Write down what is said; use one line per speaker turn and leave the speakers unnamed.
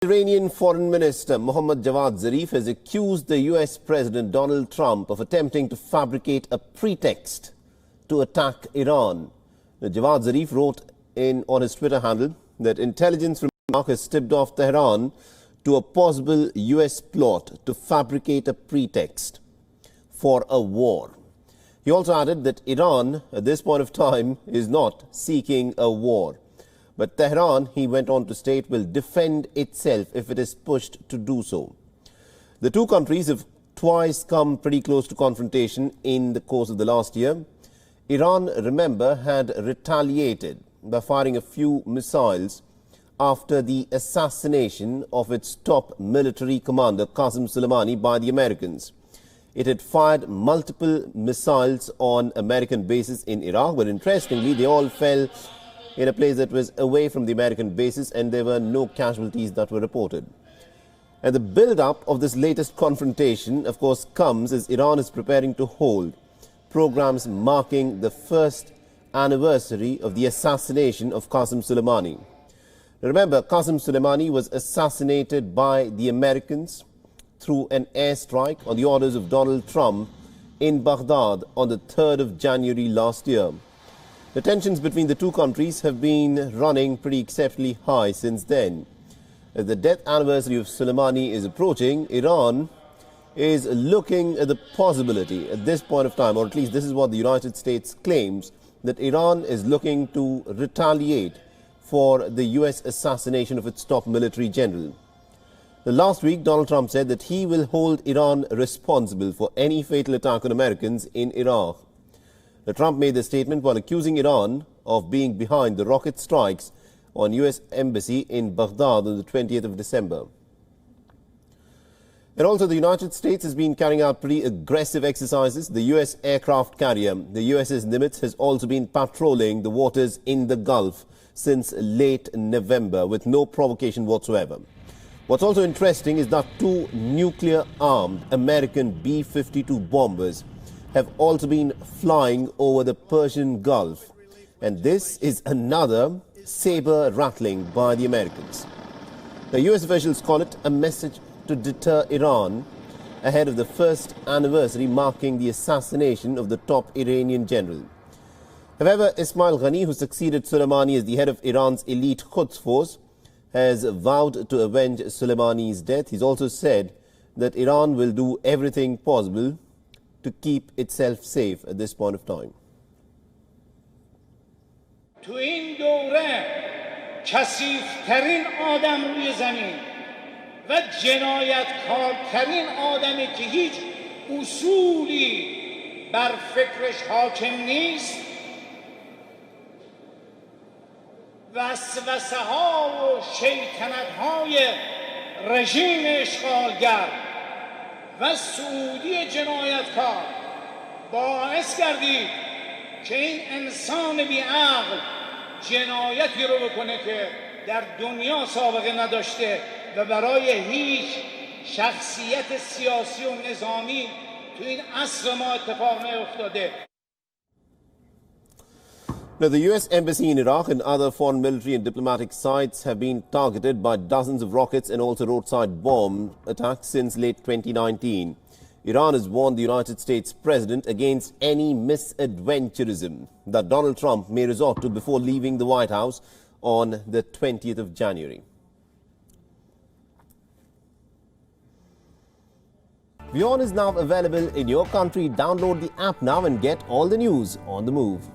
Iranian Foreign Minister Muhammad Jawad Zarif has accused the US President Donald Trump of attempting to fabricate a pretext to attack Iran. Jawad Zarif wrote on his Twitter handle that intelligence from Iraq has tipped off Tehran to a possible US plot to fabricate a pretext for a war. He also added that Iran, at this point of time, is not seeking a war. But Tehran, he went on to state, will defend itself if it is pushed to do so. The two countries have twice come pretty close to confrontation in the course of the last year. Iran, remember, had retaliated by firing a few missiles after the assassination of its top military commander, Qasem Soleimani, by the Americans. It had fired multiple missiles on American bases in Iraq, but interestingly, they all fell in a place that was away from the American bases, and there were no casualties that were reported. And the build-up of this latest confrontation, of course, comes as Iran is preparing to hold programs marking the first anniversary of the assassination of Qasem Soleimani. Remember, Qasem Soleimani was assassinated by the Americans through an airstrike on the orders of Donald Trump in Baghdad on the 3rd of January last year. The tensions between the two countries have been running pretty exceptionally high since then. As the death anniversary of Soleimani is approaching, Iran is looking at the possibility at this point of time, or at least this is what the United States claims, that Iran is looking to retaliate for the US assassination of its top military general. Last week, Donald Trump said that he will hold Iran responsible for any fatal attack on Americans in Iraq. Trump made the statement while accusing Iran of being behind the rocket strikes on US embassy in Baghdad on the 20th of December. And also, the United States has been carrying out pretty aggressive exercises. The US aircraft carrier, the USS Nimitz, has also been patrolling the waters in the Gulf since late November with no provocation whatsoever. What's also interesting is that two nuclear-armed American B-52 bombers have also been flying over the Persian Gulf. And this is another saber rattling by the Americans. The US officials call it a message to deter Iran ahead of the first anniversary marking the assassination of the top Iranian general. However, Ismail Ghani, who succeeded Soleimani as the head of Iran's elite Quds force, has vowed to avenge Soleimani's death. He's also said that Iran will do everything possible to keep itself safe at this point of time.
تو این دوره کثیف‌ترین آدم روی زمین و جنایتکارترین آدمی که هیچ اصولی بر فکرش حاکم نیست، وسوسه‌ها و شیطنت‌های رژیم اشغالگر و سعودی جنایتکار باعث کردید که این انسان بی‌عقل جنایتی رو بکنه که در دنیا سابقه نداشته و برای هیچ شخصیت سیاسی و نظامی تو این عصر ما اتفاق نیفتاده.
Now, the US embassy in Iraq and other foreign military and diplomatic sites have been targeted by dozens of rockets and also roadside bomb attacks since late 2019. Iran has warned the United States president against any misadventurism that Donald Trump may resort to before leaving the White House on the 20th of January. WION is now available in your country. Download the app now and get all the news on the move.